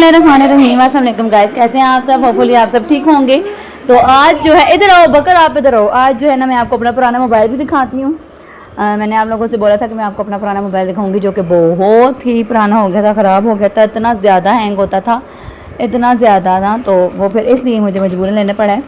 बिस्मिल्लाहिर्रहमानिर्रहीम। अस्सलाम वालेकुम गाइस, कैसे हैं आप सब? होपफुली आप सब ठीक होंगे। तो आज जो है, इधर आओ बकर, आप इधर आओ। आज जो है ना, मैं आपको अपना पुराना मोबाइल भी दिखाती हूँ। मैंने आप लोगों से बोला था कि मैं आपको अपना पुराना मोबाइल दिखाऊंगी, जो कि बहुत ही पुराना हो गया था, ख़राब हो गया था, इतना ज़्यादा हैंग होता था, इतना ज़्यादा ना, तो वो फिर इसलिए मुझे मजबूरन लेना पड़ा है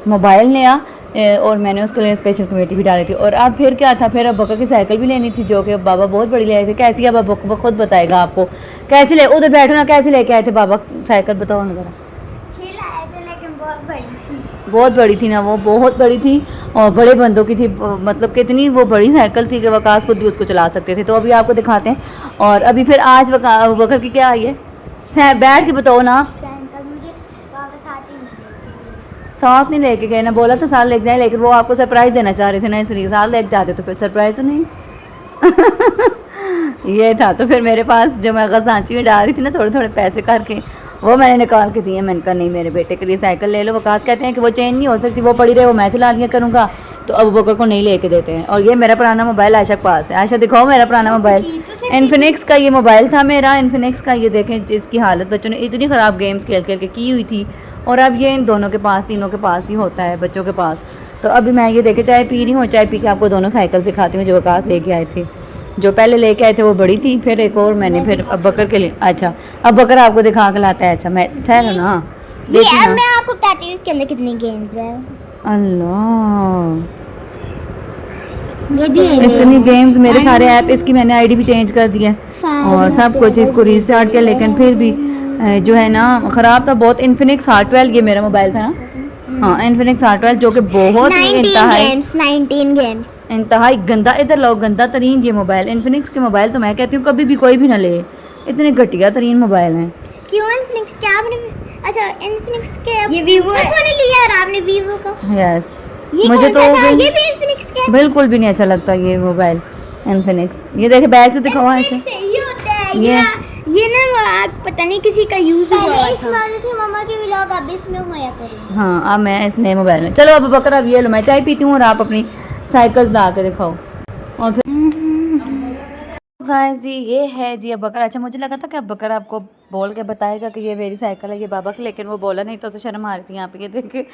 मोबाइल नया। और मैंने उसके लिए स्पेशल कमेटी भी डाली थी। और अब फिर क्या था, फिर अब बकर की साइकिल भी लेनी थी, जो कि बाबा बहुत बड़ी ले आए थे। कैसी, अब बकर खुद बताएगा आपको कैसी ले, उधर बैठो ना, कैसी लेके आए थे बाबा साइकिल, बताओ ना ज़रा। अच्छी लाए थे लेकिन बहुत बड़ी थी। बहुत बड़ी थी ना, वो बहुत बड़ी थी और बड़े बंदों की थी। मतलब कितनी वो बड़ी साइकिल थी कि वकास खुद भी उसको चला सकते थे। तो अभी आपको दिखाते हैं। और अभी फिर आज बकर की क्या आई है, बैठ के बताओ ना। साइकिल मुझे वापस आती नहीं। साथ नहीं लेके गए ना, बोला था साथ लेके जाए, लेकिन वो आपको सरप्राइज़ देना चाह रहे थे ना, इसलिए साथ लेके जाते तो फिर सरप्राइज़ तो नहीं। ये था। तो फिर मेरे पास जो मैं खजांची में डाल रही थी ना, थोड़े थोड़े पैसे करके, वो मैंने निकाल के दिए। मैंने कहा नहीं, मेरे बेटे के लिए साइकिल ले लो। वकास कहते हैं कि वो चेंज नहीं हो सकती, वो पड़ी रहे, वो मैं चला लिया करूँगा। तो अब बकर को नहीं लेके देते हैं। और ये मेरा पुराना मोबाइल आयशा के पास है। आयशा दिखाओ मेरा पुराना मोबाइल। इन्फिनिक्स का ये मोबाइल था मेरा, इन्फिनिक्स का। ये देखें जिसकी हालत बच्चों ने इतनी ख़राब गेम्स खेल खेल के की हुई थी। और अब ये इन दोनों के पास, तीनों के पास ही होता है, बच्चों के पास। तो अभी मैं ये देखे चाय पी रही हूँ, चाय पी के आपको दोनों साइकिल सिखाती हूँ जो वकास लेके आए थे। जो पहले लेके आए थे वो बड़ी थी, फिर एक और मैंने फिर अब बकर के लिए। अच्छा, अब बकर आपको दिखा के लाता है। अच्छा, मैं ठहरो ना, ये देखिए अब ना। मैं आपको बताती हूँ इसके अंदर कितनी गेम्स है। अल्लाह, ये भी इतनी गेम्स, मेरे सारे ऐप, इसकी मैंने आईडी भी चेंज कर दी है और सब कुछ, इसको रीस्टार्ट किया, लेकिन फिर भी जो है ना, ख़राब था बहुत। इन्फिनिक्स R12 ये मेरा मोबाइल था ना। हाँ, इन्फिनिक्स R12 जो कि बहुत ही 19 गेम्स। इंतहाई गंदा, इधर लो, गंदा तरीन ये मोबाइल। इन्फिनिक्स के मोबाइल तो मैं कहती हूँ कभी भी कोई भी ना ले, इतने घटिया तरीन मोबाइल हैं। क्यों इन्फिनिक्स क्या आपने? अच्छा, इन्फिनिक्स के ये वीवो ने लिया और आपने वीवो का। यस, ये मुझे तो ये भी इन्फिनिक्स का है? बिल्कुल भी नहीं अच्छा लगता ये मोबाइल इन्फिनिक्स। ये देखे बैग से दिखाओ। अच्छा, सही होता है ये ये ना, पता नहीं किसी का यूज हुआ था। इसमें थी मम्मा की व्लॉग, अब इसमें होया करें। हाँ, अब मैं इस नए मोबाइल में। चलो अब बकर, अब ये लो, मैं चाय पीती हूँ और आप अपनी साइकिल्स ला के दिखाओ। और फिर गाइस जी, ये है जी अब बकर। अच्छा, मुझे लगा था कि अब बकर आपको बोल के बताएगा कि ये मेरी साइकिल है, ये बाबा की, लेकिन वो बोला नहीं, तो उसे शर्म आ रही थी। यहाँ पे ये देखे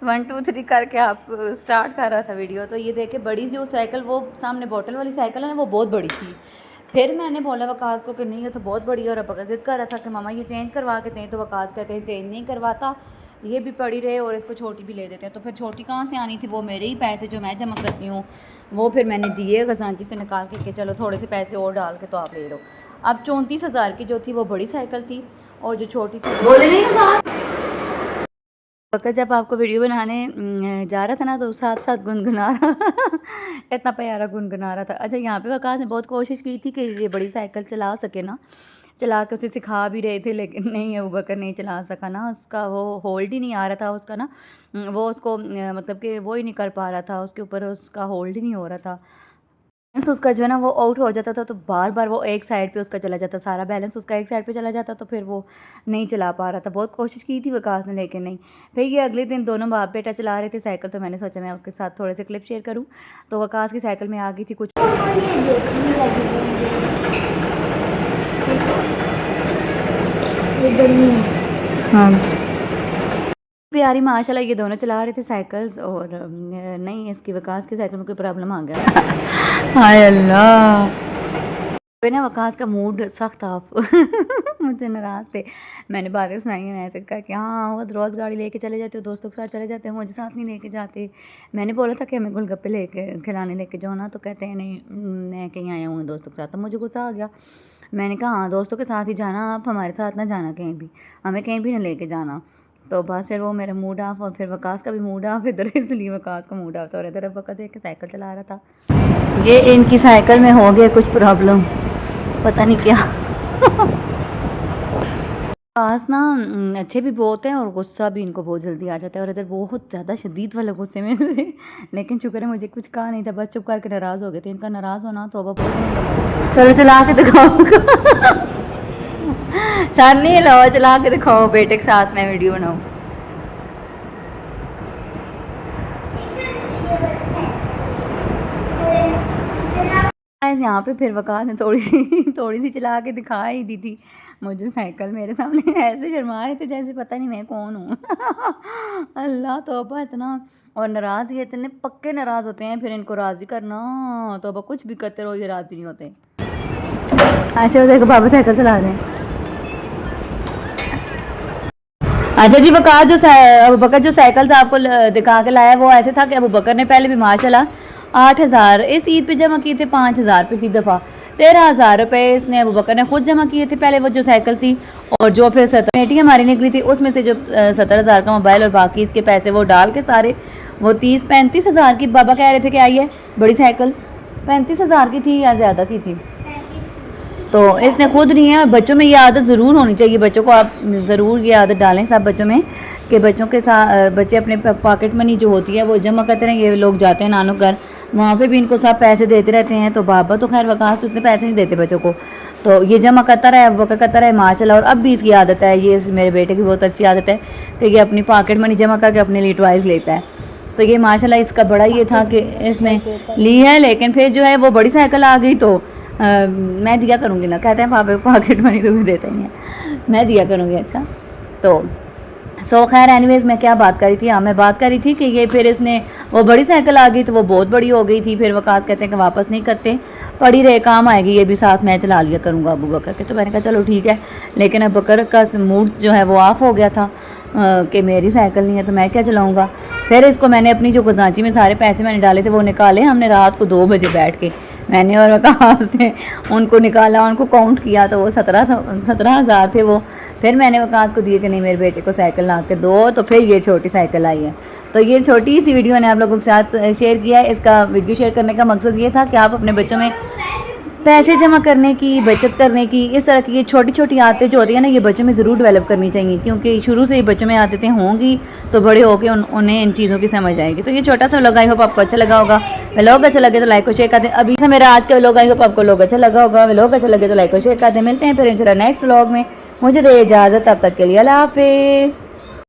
1 2 3 करके आप स्टार्ट कर रहा था वीडियो। तो ये देखे बड़ी जो साइकिल, वो सामने बोतल वाली साइकिल है ना, वो बहुत बड़ी थी। फिर मैंने बोला वकास को कि नहीं, ये तो बहुत बड़ी है। और अब जिद कर रहा था कि मामा ये चेंज करवा के दें, तो वकास कहते हैं चेंज नहीं करवाता, ये भी पड़ी रहे और इसको छोटी भी ले देते हैं। तो फिर छोटी कहाँ से आनी थी, वो मेरे ही पैसे जो मैं जमा करती हूँ, वो फिर मैंने दिए खजांची से निकाल के कि चलो थोड़े से पैसे और डाल के तो आप ले लो। अब 34,000 की जो थी वो बड़ी साइकिल थी, और जो छोटी थी बोले नहीं। बकर जब आपको वीडियो बनाने जा रहा था ना, तो साथ साथ गुनगुना रहा इतना प्यारा गुनगुना रहा था। अच्छा, यहाँ पे वकास ने बहुत कोशिश की थी कि ये बड़ी साइकिल चला सके ना, चला के उसे सिखा भी रहे थे, लेकिन नहीं, अबू बकर नहीं चला सका ना, उसका वो होल्ड ही नहीं आ रहा था उसका ना। वो उसको मतलब कि वो ही नहीं कर पा रहा था, उसके ऊपर उसका होल्ड ही नहीं हो रहा था। बैलेंस उसका जो है ना, वो आउट हो जाता था, तो बार बार वो एक साइड पे उसका चला जाता, सारा बैलेंस उसका एक साइड पे चला जाता, तो फिर वो नहीं चला पा रहा था। बहुत कोशिश की थी वकास ने, लेकिन नहीं। फिर ये अगले दिन दोनों बाप बेटा चला रहे थे साइकिल, तो मैंने सोचा मैं आपके साथ थोड़े से क्लिप शेयर करूँ। तो वकास की साइकिल में आ गई थी कुछ हाँ प्यारी, माशाल्लाह। ये दोनों चला रहे थे साइकिल्स, और नहीं, इसकी वकास की साइकिल में कोई प्रॉब्लम आ गया। हाय अल्लाह, पे ना वकास का मूड सख्त ऑफ मुझे नाराज़ थे। मैंने बातें सुनाई हैं मैसेज करके, हाँ वो रोज़ गाड़ी लेके चले जाते हो, दोस्तों के साथ चले जाते हो, मुझे साथ नहीं लेके जाते। मैंने बोला था कि हमें गोलगप्पे लेके खिलाने लेके जाओ ना, तो कहते हैं नहीं, मैं कहीं आया हूँ दोस्तों के साथ। तो मुझे गुस्सा आ गया। मैंने कहा हाँ, दोस्तों के साथ ही जाना, आप हमारे साथ ना जाना कहीं भी, हमें कहीं भी ना लेके जाना। तो बस फिर वो मेरा मूड ऑफ, और फिर वकास का भी मूड ऑफ इधर, इसलिए वकास का मूड ऑफ था। और इधर अब देख के साइकिल चला रहा था। ये इनकी साइकिल में हो गया कुछ प्रॉब्लम, पता नहीं क्या। पास ना अच्छे भी बहुत हैं, और गुस्सा भी इनको बहुत जल्दी आ जाता है, और इधर बहुत ज़्यादा शदीद वाले गुस्से में थे। लेकिन शुक्र है मुझे कुछ कहा नहीं था, बस चुप करके नाराज़ हो गए थे। इनका नाराज़ होना तो अब चलो चला के दिखाओ। साथ नहीं लाओ, चला के दिखाओ, बेटे के साथ मैं वीडियो बनाऊँ। यहाँ पे फिर वकास ने थोड़ी सी चला के दिखा ही दी थी। मुझे साइकिल मेरे सामने ऐसे शर्मा रहे थे जैसे पता नहीं मैं कौन हूँ। अल्लाह तौबा, इतना और नाराज़, ये इतने पक्के नाराज़ होते हैं, फिर इनको राज़ी करना तौबा, कुछ भी करते रहो ये राज़ी नहीं होते। अच्छा देखो बाबा साइकिल चला रहे हैं। अच्छा जी, वकार जो अबू बकर जो साइकिल आपको दिखा के लाया वो ऐसे था कि अबू बकर ने पहले भी माशाल्लाह 8,000 इस ईद पे जमा किए थे, 5,000 पिछली दफ़ा, 13,000 रुपये इसने अबू बकर ने खुद जमा किए थे पहले वो जो साइकिल थी, और जो फिर 70 हमारी निकली थी उसमें से जो 70,000 का मोबाइल और बाकी इसके पैसे वो डाल के सारे वो 30-35,000 की बाबा कह रहे थे कि आई है बड़ी साइकिल, 35,000 की थी या ज़्यादा की थी, तो इसने खुद नहीं है। और बच्चों में ये आदत ज़रूर होनी चाहिए, बच्चों को आप ज़रूर ये आदत डालें सब बच्चों में कि बच्चों के साथ बच्चे अपने पॉकेट मनी जो होती है वो जमा करते हैं। ये लोग जाते हैं नानों घर, वहाँ पे भी इनको सब पैसे देते रहते हैं, तो बाबा तो खैर वकास तो इतने पैसे नहीं देते बच्चों को, तो ये जमा करता रहे, वक़्त करता रहे माशाल्लाह। और अब भी इसकी आदत है, ये मेरे बेटे की बहुत अच्छी आदत है कि ये अपनी पॉकेट मनी जमा करके अपने लिए टॉयज़ लेता है। तो ये माशाल्लाह इसका बड़ा ये था कि इसने ली है, लेकिन फिर जो है वो बड़ी साइकिल आ गई तो मैं दिया करूँगी ना, कहते हैं पापा पॉकेट मनी तो भी देते ही हैं, मैं दिया करूँगी। अच्छा तो सो खैर एनीवेज़ मैं क्या बात कर रही थी, हाँ मैं बात कर रही थी कि ये फिर इसने वो बड़ी साइकिल आ गई तो वो बहुत बड़ी हो गई थी, फिर वकास कहते हैं कि वापस नहीं करते, पड़ी रहे काम आएगी, ये भी साथ मैं चला लिया करूँगा अबू बकर के। तो मैंने कहा चलो ठीक है, लेकिन अबू बकर का मूड जो है वो ऑफ हो गया था कि मेरी साइकिल नहीं है तो मैं क्या चलाऊँगा। फिर इसको मैंने अपनी जो खजांची में सारे पैसे मैंने डाले थे वो निकाले, हमने रात को 2 बजे बैठ के मैंने और वकास ने उनको निकाला, उनको काउंट किया तो वो 17,000 थे वो। फिर मैंने वकास को दिए कि नहीं मेरे बेटे को साइकिल ला के दो, तो फिर ये छोटी साइकिल आई है। तो ये छोटी सी वीडियो मैंने आप लोगों के साथ शेयर किया है। इसका वीडियो शेयर करने का मकसद ये था कि आप अपने बच्चों में पैसे जमा करने की, बचत करने की, इस तरह की ये छोटी छोटी आदतें जो होती है ना ये बच्चों में ज़रूर डेवलप करनी चाहिए, क्योंकि शुरू से ही बच्चों में आदतें होंगी तो बड़े होकर उन्हें इन चीज़ों की समझ आएगी। तो ये छोटा सा व्लॉग आई होप आपको अच्छा लगा होगा। व्लॉग अच्छा लगे तो लाइक और शेयर कर दें। अभी था मेरा आज का व्लॉग, आई होप आपको व्लॉग अच्छा लगा होगा। व्लॉग अच्छा लगे तो लाइक और शेयर कर दें। मिलते हैं फिर इंशाल्लाह नेक्स्ट व्लॉग में, मुझे दे इजाज़त, तब तक के लिए अल्लाह हाफिज़।